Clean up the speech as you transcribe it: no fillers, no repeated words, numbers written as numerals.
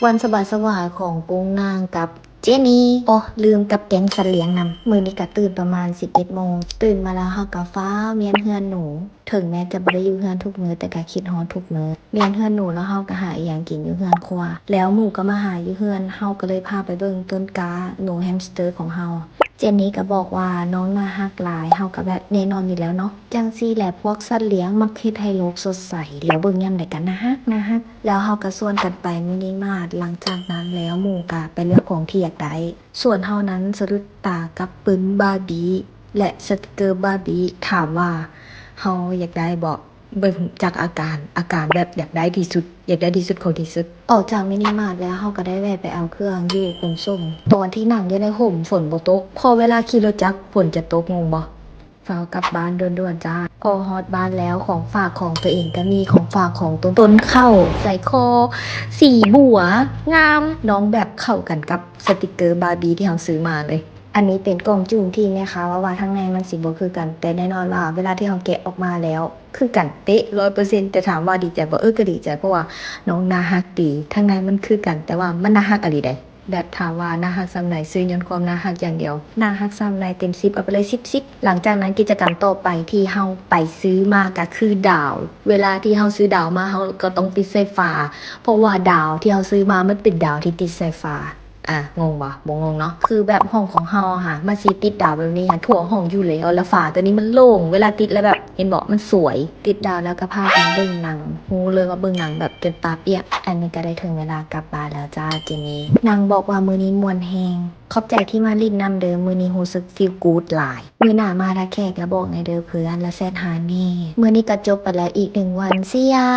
วันสบายๆของกุ้งนางกับเจนี่โอ้ลืมกับแก๊งสัตว์เลี้ยงนำมื้อนี้ก็ตื่นประมาณ11 โมงตื่นมาแล้วเฮาก็ฟ้าวเวียนเฮือนหนูถึงแม้จะบ่ได้อยู่เฮือนทุกมื้อแต่ก็คิดฮอดทุกมื้อเวียนเฮือนหนูแล้วเฮาก็หาอิหยังกินอยู่เฮือนครัวแล้วหมู่ก็มาหาอยู่เฮือนเฮาก็เลยพาไปเบิ่งต้นกาหนูแฮมสเตอร์ของเฮาเจนนี่ก็บอกว่าน้องน่ารักหลายเฮาก็แบบแน่นอนอยู่แล้วเนาะจังซี่แหละพวกสัตว์เลี้ยงมักเฮ็ดให้โลกสดใสแล้วเบิ่งยามใดก็น่ารักแล้วเฮาก็ชวนกันไปมินิมาร์ทหลังจากนั้นแล้วหมู่ก็ไปเลือกของที่อยากได้ส่วนเฮานั้นสะดุดตากับปึ้นบาร์บี้และสติกเกอร์บาร์บี้ถามว่าเฮาอยากได้บ่เบิ่งจากอาการแบบอยากได้ที่สุดอยากได้ที่สุดของที่สุดออกจากมินิมาร์ทแล้วเฮาก็ได้แวะไปเอาเครื่องอยู่ขนส่งตอนที่นั่งอยู่ในห่มฝนบ่ตกพอเวลาขี่รถจักรฝนจะตกงงบ่ฟ้าวกลับบ้านด่วนๆจ้าพอฮอดบ้านแล้วของฝากของตัวเองก็มีของฝากของต้นข้าวใส่คอสีบัวงามน้องแบบเข้ากันกับสติกเกอร์บาร์บี้ที่เราซื้อมาเลยอันนี้เป็นกล่องจุ่มที่แม่ค้าว่าข้างในมันสิบ่คือกันแต่แน่นอนว่าเวลาที่เราแกะออกมาแล้วคือกันเป๊ะ 100% แต่ถามว่าดีใจบ่ก็ดีใจเพราะว่าน้องน่ารักดีข้างในมันคือกันแต่ว่ามันน่ารักอะลีใดแบบถามว่าน่ารักส่ำใดซื้อย้อนความน่ารักอย่างเดียวน่ารักส่ำใดเต็ม10เอาไปเลย10หลังจากนั้นกิจกรรมต่อไปที่เราไปซื้อมาก็คือดาวเวลาที่เราซื้อดาวมาเราก็ต้องติดสายฟ้าเพราะว่าดาวที่เราซื้อมามันเป็นดาวที่ติดสายฟ้างงบ่งงเนาะคือแบบห้องของเฮาค่ะมันสิติดดาวแบบนี้ค่ะทั่วห้องอยู่แล้วฝาตัวนี้มันโล่งเวลาติดแล้วแบบเห็นบ่มันสวยติดดาวแล้วก็พากันเบิ่งหนังรู้เลยว่าเบิ่งหนังแบบจนตาเปียกอันนี้ก็ได้ถึงเวลากลับบ้านแล้วจ้าเจนี่นางบอกว่ามื้อนี้ม่วนแฮงขอบใจที่มาลิ้นนำเด้อมื้อนี้รู้สึกฟีลกู๊ดหลายมื้อหน้ามาถ้าแขกก็บอกในเด้อเพื่อนและแซดหานี่มื้อนี้ก็จบไปแล้วอีก1 วันSee ya